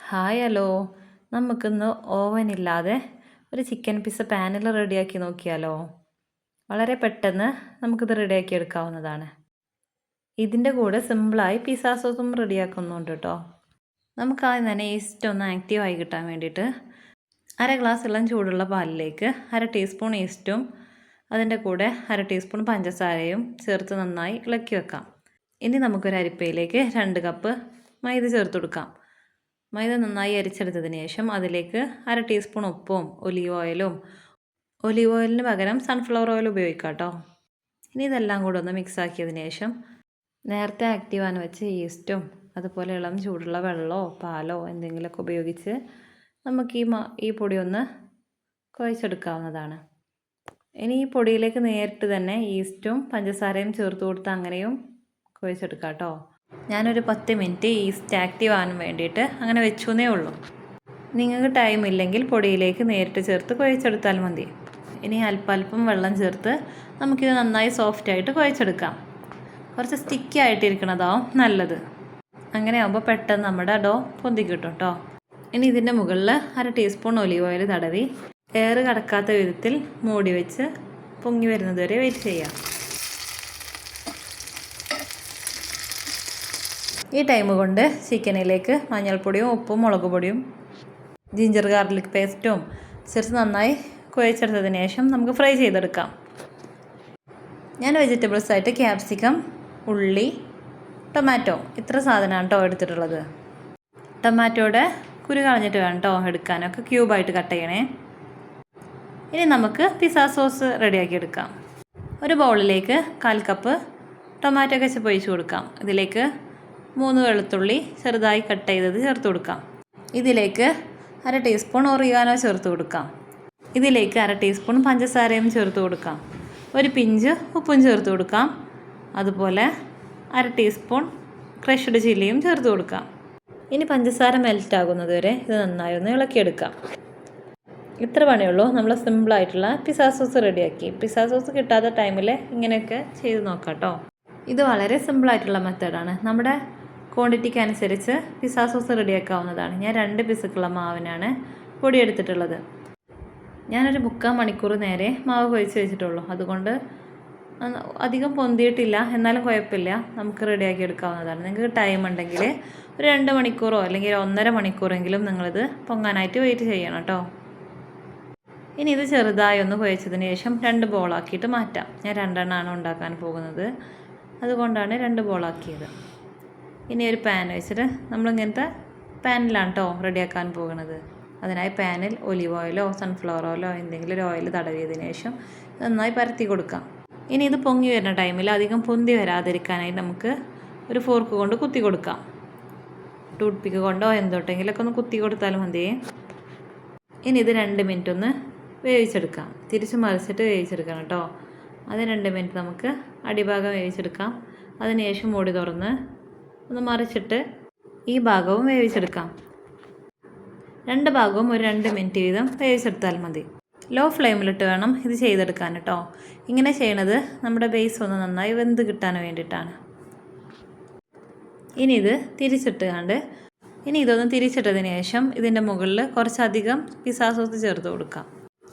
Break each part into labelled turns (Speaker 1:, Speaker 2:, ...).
Speaker 1: Hi hello, നമുക്കിന്ന് ഓവനില്ലാതെ ഒരു chicken pizza പാനിൽ റെഡിയാക്കി നോക്കിയാലോ? വളരെ പെട്ടെന്ന് നമുക്കിത് റെഡിയാക്കി എടുക്കാവുന്നതാണ്. ഇതിൻ്റെ കൂടെ സിമ്പിളായി പിസ്സ സോസും റെഡിയാക്കുന്നുണ്ട് കേട്ടോ. നമുക്കാദ്യം തന്നെ ഈസ്റ്റ് ഒന്ന് ആക്റ്റീവായി കിട്ടാൻ വേണ്ടിയിട്ട് അര ഗ്ലാസ് ഇളം ചൂടുള്ള പാലിലേക്ക് 1/2 ടീസ്പൂൺ ഈസ്റ്റും അതിൻ്റെ കൂടെ 1/2 ടീസ്പൂൺ പഞ്ചസാരയും ചേർത്ത് നന്നായി ഇളക്കി വെക്കാം. ഇനി നമുക്കൊരു അരിപ്പയിലേക്ക് 2 കപ്പ് മൈദ ചേർത്ത് കൊടുക്കാം. മൈദ നന്നായി അരിച്ചെടുത്തതിന് ശേഷം അതിലേക്ക് 1/2 ടീസ്പൂൺ ഉപ്പും ഒലീവ് ഓയിലിന് പകരം സൺഫ്ലവർ ഓയിൽ ഉപയോഗിക്കാം കേട്ടോ. ഇനി ഇതെല്ലാം കൂടെ ഒന്ന് മിക്സ് ആക്കിയതിന് ശേഷം നേരത്തെ ആക്റ്റീവാൻ വെച്ച് ഈസ്റ്റും അതുപോലെ ഇളം ചൂടുള്ള വെള്ളമോ പാലോ എന്തെങ്കിലുമൊക്കെ ഉപയോഗിച്ച് നമുക്ക് ഈ പൊടി ഒന്ന് കുഴച്ചെടുക്കാവുന്നതാണ്. ഇനി ഈ പൊടിയിലേക്ക് നേരിട്ട് തന്നെ ഈസ്റ്റും പഞ്ചസാരയും ചേർത്ത് കൊടുത്ത് അങ്ങനെയും കുഴച്ചെടുക്കാം കേട്ടോ. ഞാനൊരു 10 മിനിറ്റ് ഈസ്റ്റ് ആക്റ്റീവ് ആകാൻ വേണ്ടിയിട്ട് അങ്ങനെ വെച്ചേ ഉള്ളൂ. നിങ്ങൾക്ക് ടൈം ഇല്ലെങ്കിൽ പൊടിയിലേക്ക് നേരിട്ട് ചേർത്ത് കുഴച്ചെടുത്താൽ മതി. ഇനി അല്പം വെള്ളം ചേർത്ത് നമുക്കിത് നന്നായി സോഫ്റ്റായിട്ട് കുഴച്ചെടുക്കാം. കുറച്ച് സ്റ്റിക്കി ആയിട്ടിരിക്കണതാവും നല്ലത്. അങ്ങനെ ആകുമ്പോൾ പെട്ടെന്ന് നമ്മുടെ ഡോ പൊന്തി കിട്ടും കേട്ടോ. ഇനി ഇതിൻ്റെ മുകളിൽ 1/2 ടീസ്പൂൺ ഒലീവ് ഓയിൽ തടവി എയർ കടക്കാത്ത വിധത്തിൽ മൂടി വെച്ച് പൊങ്ങി വരുന്നത് വരെ വെയിറ്റ് ചെയ്യാം. ഈ ടൈം കൊണ്ട് ചിക്കനിലേക്ക് മഞ്ഞൾപ്പൊടിയും ഉപ്പും മുളക് പൊടിയും ജിഞ്ചർ ഗാർലിക് പേസ്റ്റും ചേർത്ത് നന്നായി കുഴച്ചെടുത്തതിന് ശേഷം നമുക്ക് ഫ്രൈ ചെയ്തെടുക്കാം. ഞാൻ വെജിറ്റബിൾസ് ആയിട്ട് ക്യാപ്സിക്കം, ഉള്ളി, ടൊമാറ്റോ ഇത്ര സാധനമാണ് കേട്ടോ എടുത്തിട്ടുള്ളത്. ടൊമാറ്റോയുടെ കുരു കളഞ്ഞിട്ട് വേണം കേട്ടോ എടുക്കാനൊക്കെ ക്യൂബായിട്ട് കട്ട് ചെയ്യണേ. ഇനി നമുക്ക് പിസ്സ സോസ് റെഡിയാക്കി എടുക്കാം. ഒരു ബൗളിലേക്ക് 1/4 കപ്പ് ടൊമാറ്റോ കെച്ചപ്പ് ഒഴിച്ച് കൊടുക്കാം. ഇതിലേക്ക് 3 വെളുത്തുള്ളി ചെറുതായി കട്ട് ചെയ്തത് ചേർത്ത് കൊടുക്കാം. ഇതിലേക്ക് 1/2 ടീസ്പൂൺ ഒറിഗാനോ ചേർത്ത് കൊടുക്കാം. ഇതിലേക്ക് 1/2 ടീസ്പൂൺ പഞ്ചസാരയും ചേർത്ത് കൊടുക്കാം. ഒരു പിഞ്ച് ഉപ്പും ചേർത്ത് കൊടുക്കാം. അതുപോലെ 1/2 ടീസ്പൂൺ ക്രഷ്ഡ് ചില്ലിയും ചേർത്ത് കൊടുക്കാം. ഇനി പഞ്ചസാര മെൽറ്റ് ആകുന്നത് വരെ ഇത് നന്നായി ഒന്ന് ഇളക്കിയെടുക്കാം. ഇത്ര പണിയുള്ളൂ. നമ്മൾ സിമ്പിളായിട്ടുള്ള പിസ്സ സോസ് റെഡിയാക്കി. പിസ്സ സോസ് കിട്ടാത്ത ടൈമിൽ ഇങ്ങനെയൊക്കെ ചെയ്ത് നോക്കാം കേട്ടോ. ഇത് വളരെ സിമ്പിളായിട്ടുള്ള മെത്തേഡാണ്. നമ്മുടെ ക്വാണ്ടിറ്റിക്ക് അനുസരിച്ച് പിസ്സ സോസ് റെഡിയാക്കാവുന്നതാണ്. ഞാൻ 2 പിസ്സക്കുള്ള മാവിനാണ് പൊടി എടുത്തിട്ടുള്ളത്. ഞാനൊരു 3/4 മണിക്കൂർ നേരെ മാവ് കുഴച്ച് വെച്ചിട്ടുള്ളൂ. അതുകൊണ്ട് അധികം പൊന്തിയിട്ടില്ല, എന്നാലും കുഴപ്പമില്ല, നമുക്ക് റെഡിയാക്കി എടുക്കാവുന്നതാണ്. നിങ്ങൾക്ക് ടൈം ഉണ്ടെങ്കിൽ ഒരു 2 മണിക്കൂറോ അല്ലെങ്കിൽ 1.5 മണിക്കൂറെങ്കിലും നിങ്ങളിത് പൊങ്ങാനായിട്ട് വെയിറ്റ് ചെയ്യണം കേട്ടോ. ഇനി ഇത് ചെറുതായി ഒന്ന് കുഴച്ചതിന് ശേഷം 2 ബോളാക്കിയിട്ട് മാറ്റാം. ഞാൻ 2 എണ്ണമാണ് ഉണ്ടാക്കാൻ പോകുന്നത്, അതുകൊണ്ടാണ് 2 ബോളാക്കിയത്. ഇനി ഒരു പാൻ വെച്ചിട്ട് നമ്മളിങ്ങനത്തെ പാനിലാണ് കേട്ടോ റെഡിയാക്കാൻ പോകുന്നത്. അതിനായി പാനിൽ ഒലിവ് ഓയിലോ സൺഫ്ലവർ ഓയിലോ എന്തെങ്കിലും ഒരു ഓയിൽ തടവിയതിന് ശേഷം നന്നായി പരത്തി കൊടുക്കാം. ഇനി ഇത് പൊങ്ങി വരുന്ന ടൈമിൽ അധികം പൊന്തി വരാതിരിക്കാനായി നമുക്ക് ഒരു ഫോർക്ക് കൊണ്ട് കുത്തി കൊടുക്കാം. ടൂത്ത് പിക്ക് കൊണ്ടോ എന്തൊട്ടെങ്കിലൊക്കെ ഒന്ന് കുത്തി കൊടുത്താലും മതിയേ. ഇനി ഇത് 2 മിനിറ്റ് ഒന്ന് വേവിച്ചെടുക്കാം. തിരിച്ച് മറിച്ചിട്ട് വേവിച്ചെടുക്കണം കേട്ടോ. അത് 2 മിനിറ്റ് നമുക്ക് അടിഭാഗം വേവിച്ചെടുക്കാം. അതിനുശേഷം മൂടി തുറന്ന് ഒന്ന് മറിച്ചിട്ട് ഈ ഭാഗവും വേവിച്ചെടുക്കാം. 2 ഭാഗവും ഒരു 2 മിനിറ്റ് വീതം വേവിച്ചെടുത്താൽ മതി. ലോ ഫ്ലെയിമിലിട്ട് വേണം ഇത് ചെയ്തെടുക്കാൻ കേട്ടോ. ഇങ്ങനെ ചെയ്യണത് നമ്മുടെ ബേസ് ഒന്ന് നന്നായി വെന്ത് കിട്ടാൻ വേണ്ടിയിട്ടാണ്. ഇനി ഇതൊന്ന് തിരിച്ചിട്ടതിന് ശേഷം ഇതിൻ്റെ മുകളിൽ കുറച്ചധികം പിസ്സ സോസ് ചേർത്ത് കൊടുക്കാം.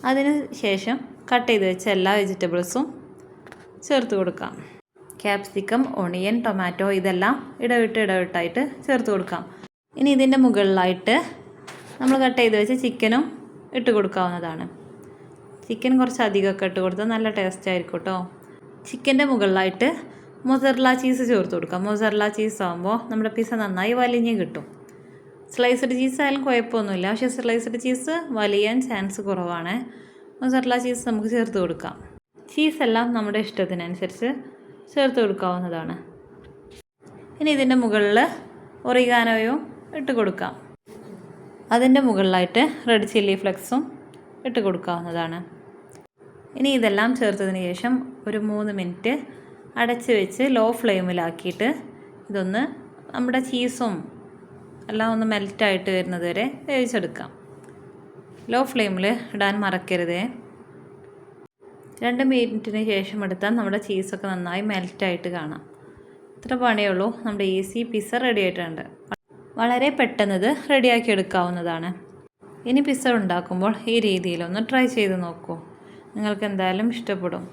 Speaker 1: അതിന് ശേഷം കട്ട് ചെയ്ത് വെച്ച എല്ലാ വെജിറ്റബിൾസും ചേർത്ത് കൊടുക്കാം. ക്യാപ്സിക്കം, ഒണിയൻ, ടൊമാറ്റോ ഇതെല്ലാം ഇടവിട്ടായിട്ട് ചേർത്ത് കൊടുക്കാം. ഇനി ഇതിൻ്റെ മുകളിലായിട്ട് നമ്മൾ കട്ട് ചെയ്ത് വെച്ച ചിക്കനും ഇട്ട് കൊടുക്കാവുന്നതാണ്. ചിക്കൻ കുറച്ച് അധികമൊക്കെ ഇട്ട് കൊടുത്താൽ നല്ല ടേസ്റ്റ് ആയിരിക്കും കേട്ടോ. ചിക്കൻ്റെ മുകളിലായിട്ട് മൊസറല്ല ചീസ് ചേർത്ത് കൊടുക്കാം. മൊസറല്ല ചീസ് ആകുമ്പോൾ നമ്മുടെ പിസ്സ നന്നായി വലിഞ്ഞ് കിട്ടും. സ്ലൈസ്ഡ് ചീസ് ആയാലും കുഴപ്പമൊന്നുമില്ല, പക്ഷേ സ്ലൈസ്ഡ് ചീസ് വലിയാൻ ചാൻസ് കുറവാണ്. മൊസറല്ല ചീസ് നമുക്ക് ചേർത്ത് കൊടുക്കാം. ചീസെല്ലാം നമ്മുടെ ഇഷ്ടത്തിനനുസരിച്ച് ചേർത്ത് കൊടുക്കാവുന്നതാണ്. ഇനി ഇതിൻ്റെ മുകളിൽ ഒറിഗാനോയും ഇട്ട് കൊടുക്കാം. അതിൻ്റെ മുകളിലായിട്ട് റെഡ് ചില്ലി ഫ്ലെക്സും ഇട്ട് കൊടുക്കാവുന്നതാണ്. ഇനി ഇതെല്ലാം ചേർത്തതിന് ശേഷം ഒരു 3 മിനിറ്റ് അടച്ച് വെച്ച് ലോ ഫ്ലെയിമിലാക്കിയിട്ട് ഇതൊന്ന് നമ്മുടെ ചീസും എല്ലാം ഒന്ന് മെൽറ്റായിട്ട് വരുന്നത് വരെ വേവിച്ചെടുക്കാം. ലോ ഫ്ലെയിമിൽ ഇടാൻ മറക്കരുതേ. 2 മിനിറ്റിന് ശേഷം എടുത്താൽ നമ്മുടെ ചീസൊക്കെ നന്നായി മെൽറ്റായിട്ട് കാണാം. ഇത്ര പണിയുള്ളൂ. നമ്മുടെ ഈസി പിസ്സ റെഡി ആയിട്ടുണ്ട്. വളരെ പെട്ടെന്ന് ഇത് റെഡിയാക്കി എടുക്കാവുന്നതാണ്. ഇനി പിസ്സ ഉണ്ടാക്കുമ്പോൾ ഈ രീതിയിലൊന്ന് ട്രൈ ചെയ്ത് നോക്കൂ. നിങ്ങൾക്ക് എന്തായാലും ഇഷ്ടപ്പെടും.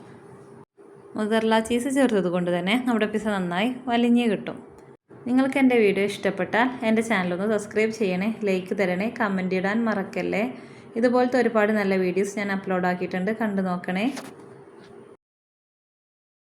Speaker 1: മൊസറല്ല ചീസ് ചേർത്തത് കൊണ്ട് തന്നെ നമ്മുടെ പിസ്സ നന്നായി വലിഞ്ഞ് കിട്ടും. നിങ്ങൾക്ക് എൻ്റെ വീഡിയോ ഇഷ്ടപ്പെട്ടാൽ എൻ്റെ ചാനലൊന്ന് സബ്സ്ക്രൈബ് ചെയ്യണേ, ലൈക്ക് തരണേ, കമൻറ്റ് ഇടാൻ മറക്കല്ലേ. ഇതുപോലത്തെ ഒരുപാട് നല്ല വീഡിയോസ് ഞാൻ അപ്ലോഡ് ആക്കിയിട്ടുണ്ട്, കണ്ടു നോക്കണേ.